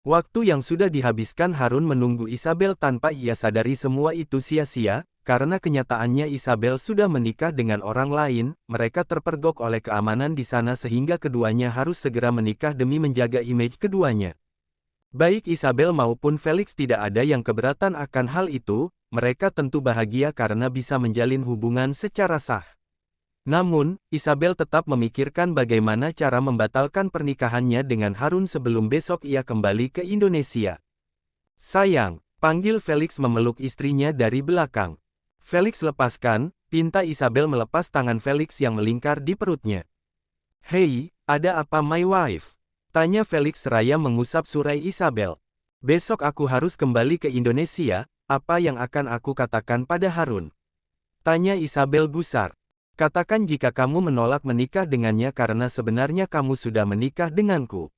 Waktu yang sudah dihabiskan Harun menunggu Isabel tanpa ia sadari semua itu sia-sia, karena kenyataannya Isabel sudah menikah dengan orang lain, mereka terpergok oleh keamanan di sana sehingga keduanya harus segera menikah demi menjaga image keduanya. Baik Isabel maupun Felix tidak ada yang keberatan akan hal itu, mereka tentu bahagia karena bisa menjalin hubungan secara sah. Namun, Isabel tetap memikirkan bagaimana cara membatalkan pernikahannya dengan Harun sebelum besok ia kembali ke Indonesia. Sayang, panggil Felix memeluk istrinya dari belakang. Felix lepaskan, pinta Isabel melepas tangan Felix yang melingkar di perutnya. Hei, ada apa my wife? Tanya Felix seraya mengusap surai Isabel. Besok aku harus kembali ke Indonesia, apa yang akan aku katakan pada Harun? Tanya Isabel gusar. Katakan jika kamu menolak menikah dengannya karena sebenarnya kamu sudah menikah denganku.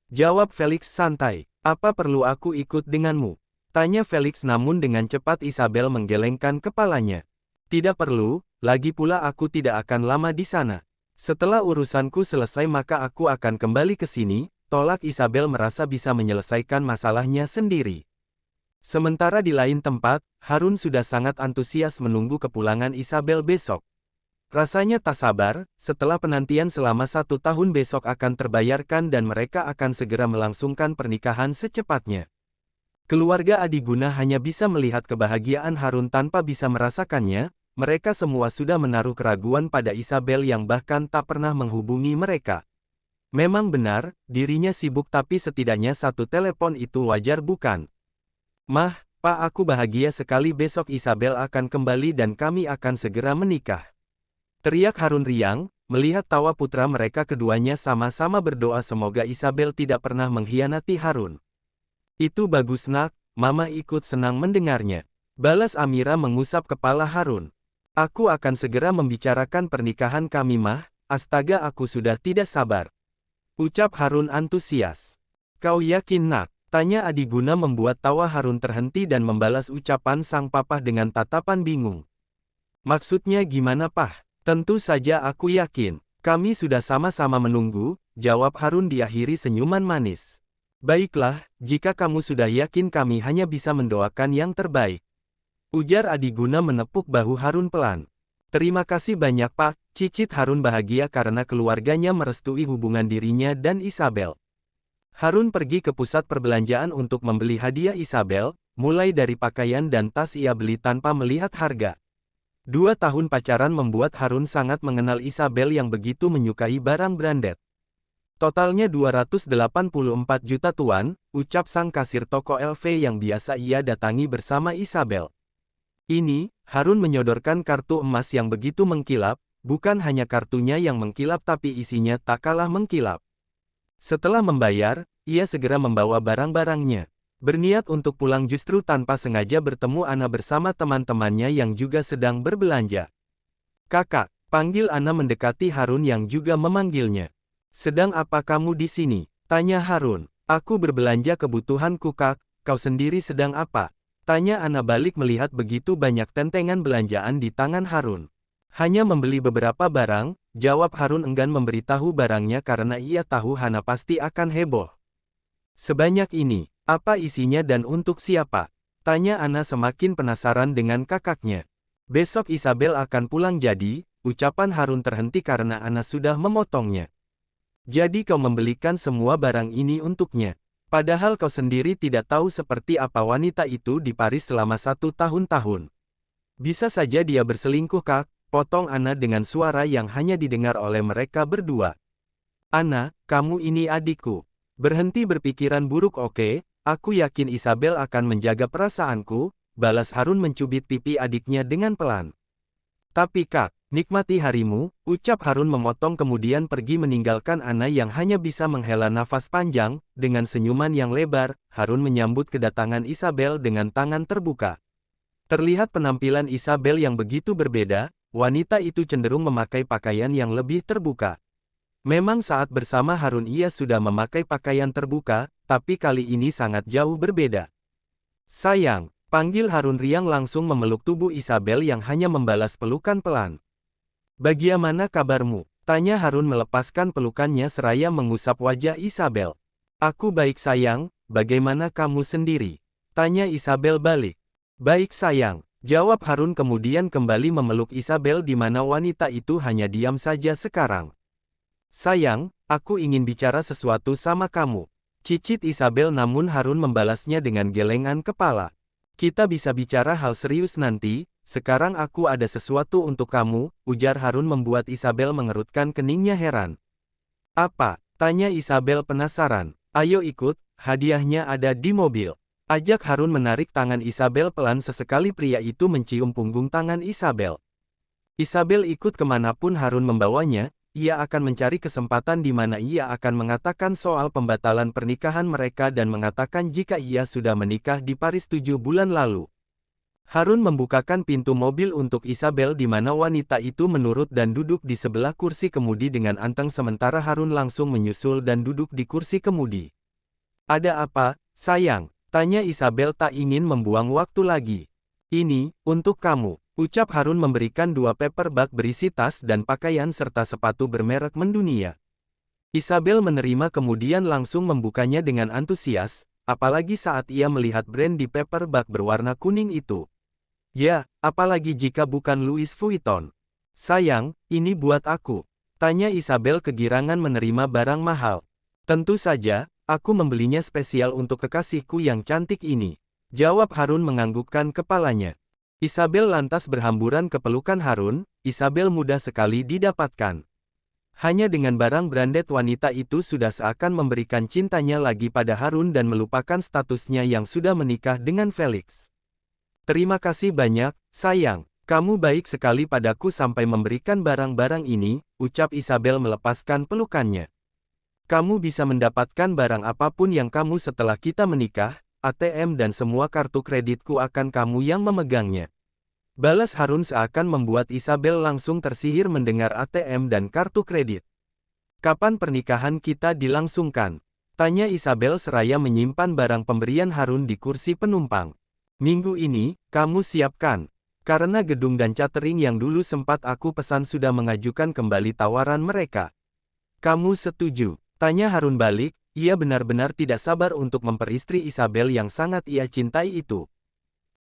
Jawab Felix santai. Apa perlu aku ikut denganmu? Tanya Felix namun dengan cepat Isabel menggelengkan kepalanya. Tidak perlu, lagi pula aku tidak akan lama di sana. Setelah urusanku selesai maka aku akan kembali ke sini, tolak Isabel merasa bisa menyelesaikan masalahnya sendiri. Sementara di lain tempat, Harun sudah sangat antusias menunggu kepulangan Isabel besok. Rasanya tak sabar, setelah penantian selama 1 tahun besok akan terbayarkan dan mereka akan segera melangsungkan pernikahan secepatnya. Keluarga Adiguna hanya bisa melihat kebahagiaan Harun tanpa bisa merasakannya, mereka semua sudah menaruh keraguan pada Isabel yang bahkan tak pernah menghubungi mereka. Memang benar, dirinya sibuk tapi setidaknya 1 telepon itu wajar bukan? Mah, Pak aku bahagia sekali besok Isabel akan kembali dan kami akan segera menikah. Teriak Harun riang, melihat tawa putra mereka keduanya sama-sama berdoa semoga Isabel tidak pernah mengkhianati Harun. Itu bagus nak, mama ikut senang mendengarnya. Balas Amira mengusap kepala Harun. Aku akan segera membicarakan pernikahan kami mah, astaga aku sudah tidak sabar. Ucap Harun antusias. Kau yakin nak? Tanya Adiguna membuat tawa Harun terhenti dan membalas ucapan sang papa dengan tatapan bingung. Maksudnya gimana pah? Tentu saja aku yakin. Kami sudah sama-sama menunggu, jawab Harun diakhiri senyuman manis. Baiklah, jika kamu sudah yakin kami hanya bisa mendoakan yang terbaik. Ujar Adiguna menepuk bahu Harun pelan. Terima kasih banyak Pak, cicit Harun bahagia karena keluarganya merestui hubungan dirinya dan Isabel. Harun pergi ke pusat perbelanjaan untuk membeli hadiah Isabel, mulai dari pakaian dan tas ia beli tanpa melihat harga. 2 tahun pacaran membuat Harun sangat mengenal Isabel yang begitu menyukai barang branded. Totalnya 284 juta tuan, ucap sang kasir toko LV yang biasa ia datangi bersama Isabel. Ini, Harun menyodorkan kartu emas yang begitu mengkilap, bukan hanya kartunya yang mengkilap tapi isinya tak kalah mengkilap. Setelah membayar, ia segera membawa barang-barangnya. Berniat untuk pulang justru tanpa sengaja bertemu Ana bersama teman-temannya yang juga sedang berbelanja. Kakak, panggil Ana mendekati Harun yang juga memanggilnya. Sedang apa kamu di sini? Tanya Harun. Aku berbelanja kebutuhanku kak, kau sendiri sedang apa? Tanya Ana balik melihat begitu banyak tentengan belanjaan di tangan Harun. Hanya membeli beberapa barang, jawab Harun enggan memberitahu barangnya karena ia tahu Hana pasti akan heboh. Sebanyak ini. Apa isinya dan untuk siapa? Tanya Ana semakin penasaran dengan kakaknya. Besok Isabel akan pulang jadi, ucapan Harun terhenti karena Ana sudah memotongnya. Jadi kau membelikan semua barang ini untuknya. Padahal kau sendiri tidak tahu seperti apa wanita itu di Paris selama 1 tahun-tahun. Bisa saja dia berselingkuh kak, potong Ana dengan suara yang hanya didengar oleh mereka berdua. Ana, kamu ini adikku. Berhenti berpikiran buruk oke? Aku yakin Isabel akan menjaga perasaanku, balas Harun mencubit pipi adiknya dengan pelan. Tapi kak, nikmati harimu, ucap Harun memotong kemudian pergi meninggalkan Ana yang hanya bisa menghela nafas panjang, dengan senyuman yang lebar, Harun menyambut kedatangan Isabel dengan tangan terbuka. Terlihat penampilan Isabel yang begitu berbeda, wanita itu cenderung memakai pakaian yang lebih terbuka. Memang saat bersama Harun ia sudah memakai pakaian terbuka, tapi kali ini sangat jauh berbeda. Sayang, panggil Harun riang langsung memeluk tubuh Isabel yang hanya membalas pelukan pelan. Bagaimana kabarmu? Tanya Harun melepaskan pelukannya seraya mengusap wajah Isabel. Aku baik sayang, bagaimana kamu sendiri? Tanya Isabel balik. Baik sayang, jawab Harun kemudian kembali memeluk Isabel di mana wanita itu hanya diam saja sekarang. Sayang, aku ingin bicara sesuatu sama kamu. Cicit Isabel namun Harun membalasnya dengan gelengan kepala. Kita bisa bicara hal serius nanti, sekarang aku ada sesuatu untuk kamu, ujar Harun membuat Isabel mengerutkan keningnya heran. Apa? Tanya Isabel penasaran. Ayo ikut, hadiahnya ada di mobil. Ajak Harun menarik tangan Isabel pelan sesekali pria itu mencium punggung tangan Isabel. Isabel ikut kemanapun Harun membawanya, ia akan mencari kesempatan di mana ia akan mengatakan soal pembatalan pernikahan mereka dan mengatakan jika ia sudah menikah di Paris 7 bulan lalu. Harun membukakan pintu mobil untuk Isabel di mana wanita itu menurut dan duduk di sebelah kursi kemudi dengan anteng sementara Harun langsung menyusul dan duduk di kursi kemudi. Ada apa, sayang? Tanya Isabel tak ingin membuang waktu lagi. Ini, untuk kamu, ucap Harun memberikan 2 paper bag berisi tas dan pakaian serta sepatu bermerek mendunia. Isabel menerima kemudian langsung membukanya dengan antusias, apalagi saat ia melihat brand di paper bag berwarna kuning itu. Ya, apalagi jika bukan Louis Vuitton. Sayang, ini buat aku. Tanya Isabel kegirangan menerima barang mahal. Tentu saja, aku membelinya spesial untuk kekasihku yang cantik ini. Jawab Harun menganggukkan kepalanya. Isabel lantas berhamburan ke pelukan Harun, Isabel mudah sekali didapatkan. Hanya dengan barang branded wanita itu sudah seakan memberikan cintanya lagi pada Harun dan melupakan statusnya yang sudah menikah dengan Felix. Terima kasih banyak, sayang. Kamu baik sekali padaku sampai memberikan barang-barang ini, ucap Isabel melepaskan pelukannya. Kamu bisa mendapatkan barang apapun yang kamu setelah kita menikah, ATM dan semua kartu kreditku akan kamu yang memegangnya. Balas Harun seakan membuat Isabel langsung tersihir mendengar ATM dan kartu kredit. Kapan pernikahan kita dilangsungkan? Tanya Isabel seraya menyimpan barang pemberian Harun di kursi penumpang. Minggu ini, kamu siapkan. Karena gedung dan catering yang dulu sempat aku pesan sudah mengajukan kembali tawaran mereka. Kamu setuju? Tanya Harun balik, ia benar-benar tidak sabar untuk memperistri Isabel yang sangat ia cintai itu.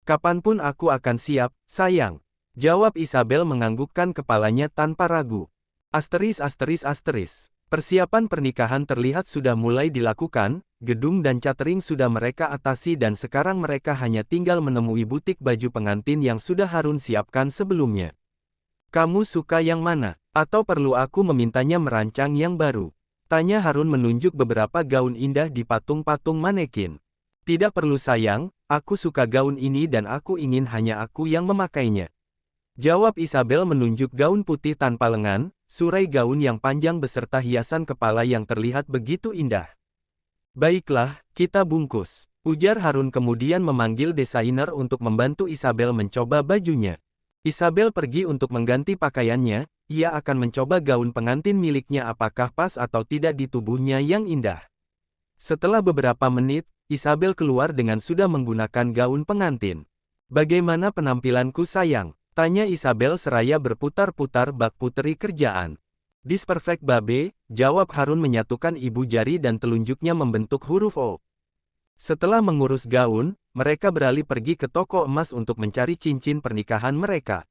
Kapanpun aku akan siap, sayang. Jawab Isabel menganggukkan kepalanya tanpa ragu. Asteris. Persiapan pernikahan terlihat sudah mulai dilakukan, gedung dan catering sudah mereka atasi dan sekarang mereka hanya tinggal menemui butik baju pengantin yang sudah Harun siapkan sebelumnya. Kamu suka yang mana? Atau perlu aku memintanya merancang yang baru? Tanya Harun menunjuk beberapa gaun indah di patung-patung manekin. Tidak perlu sayang, aku suka gaun ini dan aku ingin hanya aku yang memakainya. Jawab Isabel menunjuk gaun putih tanpa lengan, surai gaun yang panjang beserta hiasan kepala yang terlihat begitu indah. Baiklah, kita bungkus. Ujar Harun kemudian memanggil desainer untuk membantu Isabel mencoba bajunya. Isabel pergi untuk mengganti pakaiannya, ia akan mencoba gaun pengantin miliknya apakah pas atau tidak di tubuhnya yang indah. Setelah beberapa menit, Isabel keluar dengan sudah menggunakan gaun pengantin. Bagaimana penampilanku sayang? Tanya Isabel seraya berputar-putar bak puteri kerjaan. This perfect babe, jawab Harun menyatukan ibu jari dan telunjuknya membentuk huruf O. Setelah mengurus gaun, mereka beralih pergi ke toko emas untuk mencari cincin pernikahan mereka.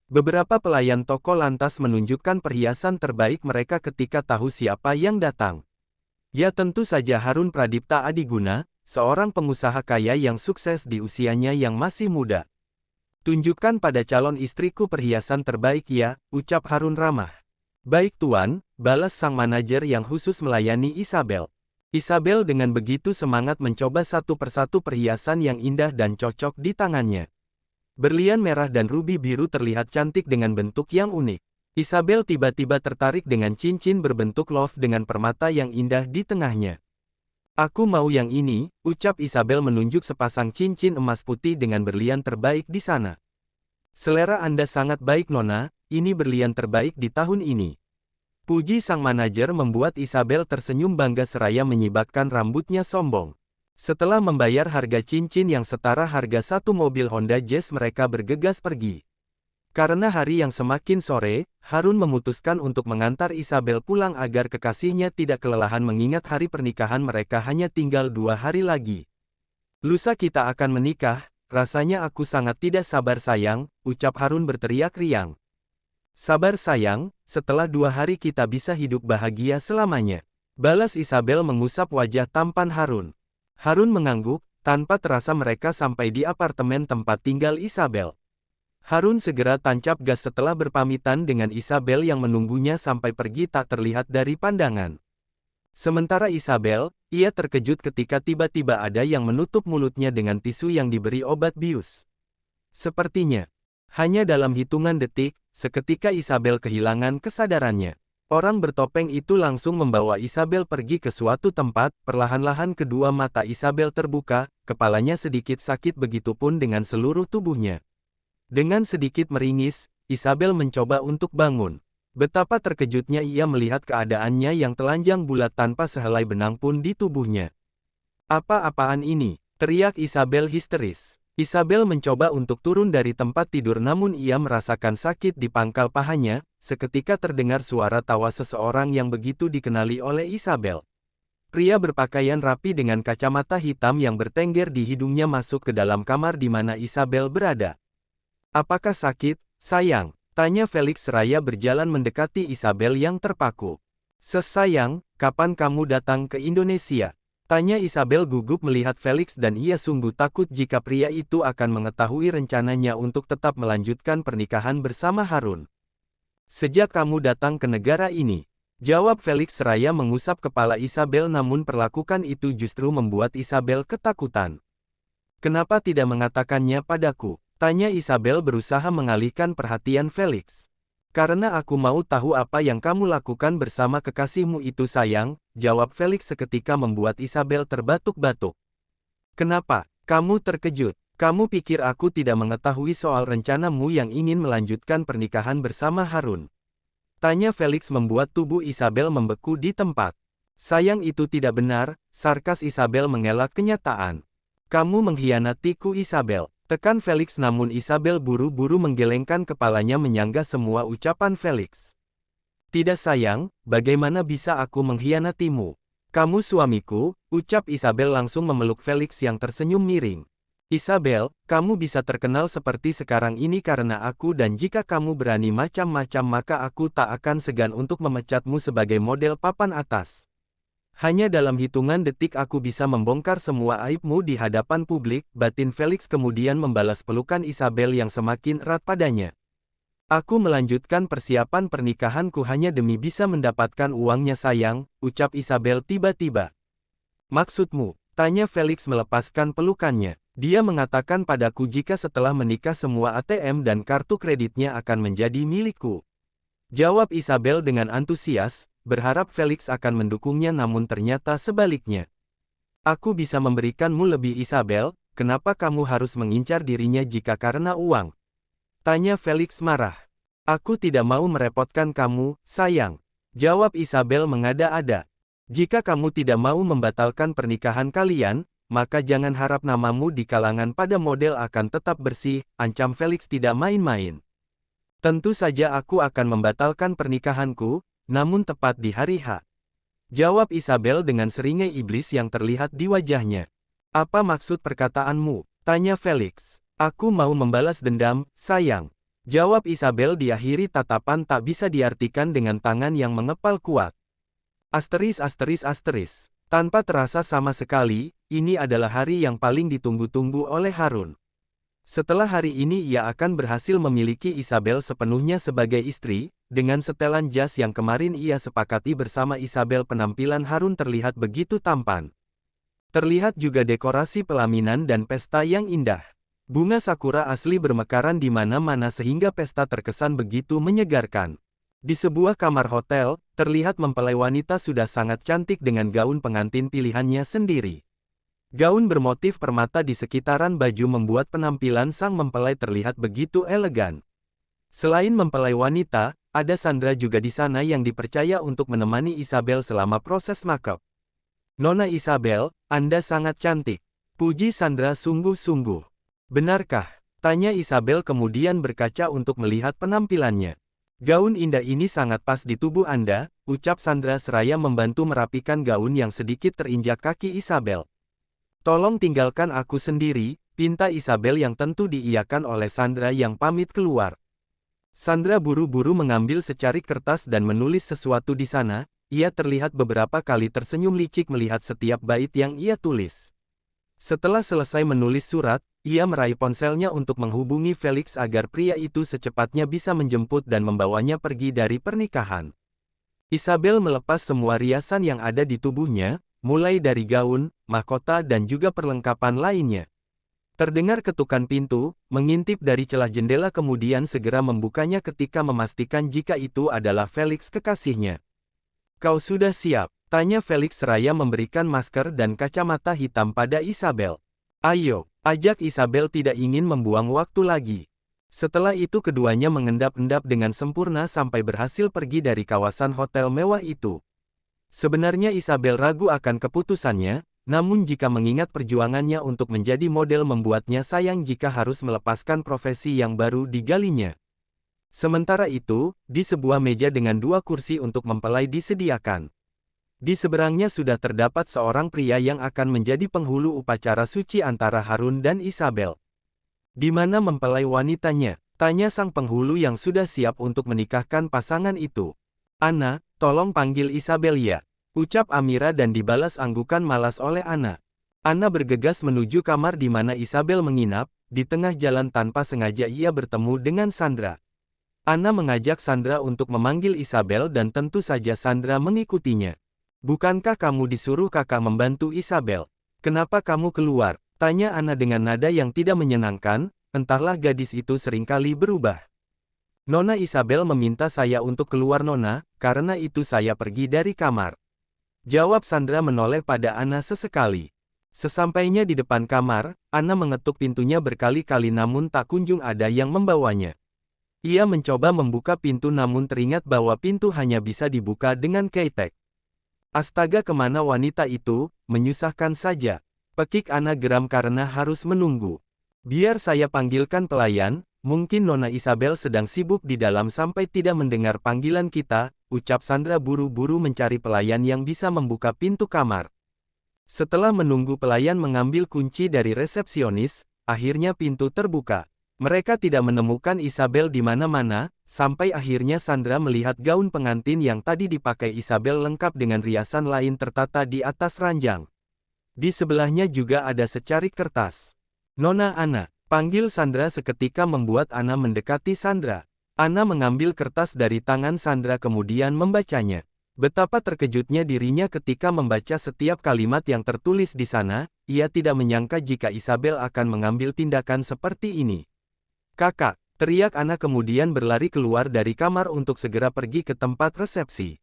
Beberapa pelayan toko lantas menunjukkan perhiasan terbaik mereka ketika tahu siapa yang datang. Ya tentu saja Harun Pradipta Adiguna, seorang pengusaha kaya yang sukses di usianya yang masih muda. Tunjukkan pada calon istriku perhiasan terbaik ya, ucap Harun ramah. Baik tuan, balas sang manajer yang khusus melayani Isabel. Isabel dengan begitu semangat mencoba satu persatu perhiasan yang indah dan cocok di tangannya. Berlian merah dan rubi biru terlihat cantik dengan bentuk yang unik. Isabel tiba-tiba tertarik dengan cincin berbentuk love dengan permata yang indah di tengahnya. Aku mau yang ini, ucap Isabel menunjuk sepasang cincin emas putih dengan berlian terbaik di sana. Selera Anda sangat baik Nona, ini berlian terbaik di tahun ini. Puji sang manajer membuat Isabel tersenyum bangga seraya menyibakkan rambutnya sombong. Setelah membayar harga cincin yang setara harga satu mobil Honda Jazz mereka bergegas pergi. Karena hari yang semakin sore, Harun memutuskan untuk mengantar Isabel pulang agar kekasihnya tidak kelelahan mengingat hari pernikahan mereka hanya tinggal 2 hari lagi. Lusa kita akan menikah, rasanya aku sangat tidak sabar sayang, ucap Harun berteriak riang. Sabar sayang, setelah 2 hari kita bisa hidup bahagia selamanya. Balas Isabel mengusap wajah tampan Harun. Harun mengangguk, tanpa terasa mereka sampai di apartemen tempat tinggal Isabel. Harun segera tancap gas setelah berpamitan dengan Isabel yang menunggunya sampai pergi tak terlihat dari pandangan. Sementara Isabel, ia terkejut ketika tiba-tiba ada yang menutup mulutnya dengan tisu yang diberi obat bius. Sepertinya, hanya dalam hitungan detik, seketika Isabel kehilangan kesadarannya. Orang bertopeng itu langsung membawa Isabel pergi ke suatu tempat, perlahan-lahan kedua mata Isabel terbuka, kepalanya sedikit sakit begitupun dengan seluruh tubuhnya. Dengan sedikit meringis, Isabel mencoba untuk bangun. Betapa terkejutnya ia melihat keadaannya yang telanjang bulat tanpa sehelai benang pun di tubuhnya. Apa-apaan ini? Teriak Isabel histeris. Isabel mencoba untuk turun dari tempat tidur namun ia merasakan sakit di pangkal pahanya, seketika terdengar suara tawa seseorang yang begitu dikenali oleh Isabel. Pria berpakaian rapi dengan kacamata hitam yang bertengger di hidungnya masuk ke dalam kamar di mana Isabel berada. Apakah sakit, sayang? Tanya Felix seraya berjalan mendekati Isabel yang terpaku. Sayang, kapan kamu datang ke Indonesia? Tanya Isabel gugup melihat Felix dan ia sungguh takut jika pria itu akan mengetahui rencananya untuk tetap melanjutkan pernikahan bersama Harun. Sejak kamu datang ke negara ini, jawab Felix seraya mengusap kepala Isabel namun perlakukan itu justru membuat Isabel ketakutan. Kenapa tidak mengatakannya padaku? Tanya Isabel berusaha mengalihkan perhatian Felix. Karena aku mau tahu apa yang kamu lakukan bersama kekasihmu itu sayang, jawab Felix seketika membuat Isabel terbatuk-batuk. Kenapa? Kamu terkejut. Kamu pikir aku tidak mengetahui soal rencanamu yang ingin melanjutkan pernikahan bersama Harun? Tanya Felix membuat tubuh Isabel membeku di tempat. Sayang itu tidak benar, sarkas Isabel mengelak kenyataan. Kamu mengkhianatiku Isabel. Tekan Felix namun Isabel buru-buru menggelengkan kepalanya menyangga semua ucapan Felix. Tidak sayang, bagaimana bisa aku mengkhianatimu? Kamu suamiku, ucap Isabel langsung memeluk Felix yang tersenyum miring. Isabel, kamu bisa terkenal seperti sekarang ini karena aku dan jika kamu berani macam-macam maka aku tak akan segan untuk memecatmu sebagai model papan atas. Hanya dalam hitungan detik aku bisa membongkar semua aibmu di hadapan publik, batin Felix kemudian membalas pelukan Isabel yang semakin erat padanya. Aku melanjutkan persiapan pernikahanku hanya demi bisa mendapatkan uangnya sayang, ucap Isabel tiba-tiba. Maksudmu? Tanya Felix melepaskan pelukannya. Dia mengatakan padaku jika setelah menikah semua ATM dan kartu kreditnya akan menjadi milikku. Jawab Isabel dengan antusias, berharap Felix akan mendukungnya namun ternyata sebaliknya. Aku bisa memberikanmu lebih Isabel, kenapa kamu harus mengincar dirinya jika karena uang? Tanya Felix marah. Aku tidak mau merepotkan kamu, sayang. Jawab Isabel mengada-ada. Jika kamu tidak mau membatalkan pernikahan kalian, maka jangan harap namamu di kalangan pada model akan tetap bersih, ancam Felix tidak main-main. Tentu saja aku akan membatalkan pernikahanku, namun tepat di hari H. Jawab Isabel dengan seringai iblis yang terlihat di wajahnya. Apa maksud perkataanmu? Tanya Felix. Aku mau membalas dendam, sayang. Jawab Isabel diakhiri tatapan tak bisa diartikan dengan tangan yang mengepal kuat. Asteris. Tanpa terasa sama sekali, ini adalah hari yang paling ditunggu-tunggu oleh Harun. Setelah hari ini ia akan berhasil memiliki Isabel sepenuhnya sebagai istri, dengan setelan jas yang kemarin ia sepakati bersama Isabel penampilan Harun terlihat begitu tampan. Terlihat juga dekorasi pelaminan dan pesta yang indah. Bunga sakura asli bermekaran di mana-mana sehingga pesta terkesan begitu menyegarkan. Di sebuah kamar hotel, terlihat mempelai wanita sudah sangat cantik dengan gaun pengantin pilihannya sendiri. Gaun bermotif permata di sekitaran baju membuat penampilan sang mempelai terlihat begitu elegan. Selain mempelai wanita, ada Sandra juga di sana yang dipercaya untuk menemani Isabel selama proses makeup. Nona Isabel, Anda sangat cantik. Puji Sandra sungguh-sungguh. Benarkah? Tanya Isabel kemudian berkaca untuk melihat penampilannya. Gaun indah ini sangat pas di tubuh Anda, ucap Sandra seraya membantu merapikan gaun yang sedikit terinjak kaki Isabel. Tolong tinggalkan aku sendiri, pinta Isabel yang tentu diiyakan oleh Sandra yang pamit keluar. Sandra buru-buru mengambil secarik kertas dan menulis sesuatu di sana. Ia terlihat beberapa kali tersenyum licik melihat setiap bait yang ia tulis. Setelah selesai menulis surat, ia meraih ponselnya untuk menghubungi Felix agar pria itu secepatnya bisa menjemput dan membawanya pergi dari pernikahan. Isabel melepas semua riasan yang ada di tubuhnya, mulai dari gaun, mahkota dan juga perlengkapan lainnya. Terdengar ketukan pintu, mengintip dari celah jendela kemudian segera membukanya ketika memastikan jika itu adalah Felix kekasihnya. Kau sudah siap? Tanya Felix seraya memberikan masker dan kacamata hitam pada Isabel. Ayo, ajak Isabel tidak ingin membuang waktu lagi. Setelah itu keduanya mengendap-endap dengan sempurna sampai berhasil pergi dari kawasan hotel mewah itu. Sebenarnya Isabel ragu akan keputusannya, namun jika mengingat perjuangannya untuk menjadi model membuatnya sayang jika harus melepaskan profesi yang baru digalinya. Sementara itu, di sebuah meja dengan 2 kursi untuk mempelai disediakan. Di seberangnya sudah terdapat seorang pria yang akan menjadi penghulu upacara suci antara Harun dan Isabel. Di mana mempelai wanitanya? Tanya sang penghulu yang sudah siap untuk menikahkan pasangan itu. Ana, tolong panggil Isabel ya, ucap Amira dan dibalas anggukan malas oleh Ana. Ana bergegas menuju kamar di mana Isabel menginap. Di tengah jalan tanpa sengaja ia bertemu dengan Sandra. Ana mengajak Sandra untuk memanggil Isabel dan tentu saja Sandra mengikutinya. Bukankah kamu disuruh kakak membantu Isabel? Kenapa kamu keluar? Tanya Ana dengan nada yang tidak menyenangkan, entahlah gadis itu seringkali berubah. Nona Isabel meminta saya untuk keluar Nona, karena itu saya pergi dari kamar. Jawab Sandra menoleh pada Ana sesekali. Sesampainya di depan kamar, Ana mengetuk pintunya berkali-kali namun tak kunjung ada yang membawanya. Ia mencoba membuka pintu namun teringat bahwa pintu hanya bisa dibuka dengan keytag. Astaga, kemana wanita itu, menyusahkan saja. Pekik Ana geram karena harus menunggu. Biar saya panggilkan pelayan, mungkin Nona Isabel sedang sibuk di dalam sampai tidak mendengar panggilan kita, ucap Sandra buru-buru mencari pelayan yang bisa membuka pintu kamar. Setelah menunggu pelayan mengambil kunci dari resepsionis, akhirnya pintu terbuka. Mereka tidak menemukan Isabel di mana-mana, sampai akhirnya Sandra melihat gaun pengantin yang tadi dipakai Isabel lengkap dengan riasan lain tertata di atas ranjang. Di sebelahnya juga ada secarik kertas. Nona Ana, panggil Sandra seketika membuat Ana mendekati Sandra. Ana mengambil kertas dari tangan Sandra kemudian membacanya. Betapa terkejutnya dirinya ketika membaca setiap kalimat yang tertulis di sana, ia tidak menyangka jika Isabel akan mengambil tindakan seperti ini. Kakak, teriak Ana kemudian berlari keluar dari kamar untuk segera pergi ke tempat resepsi.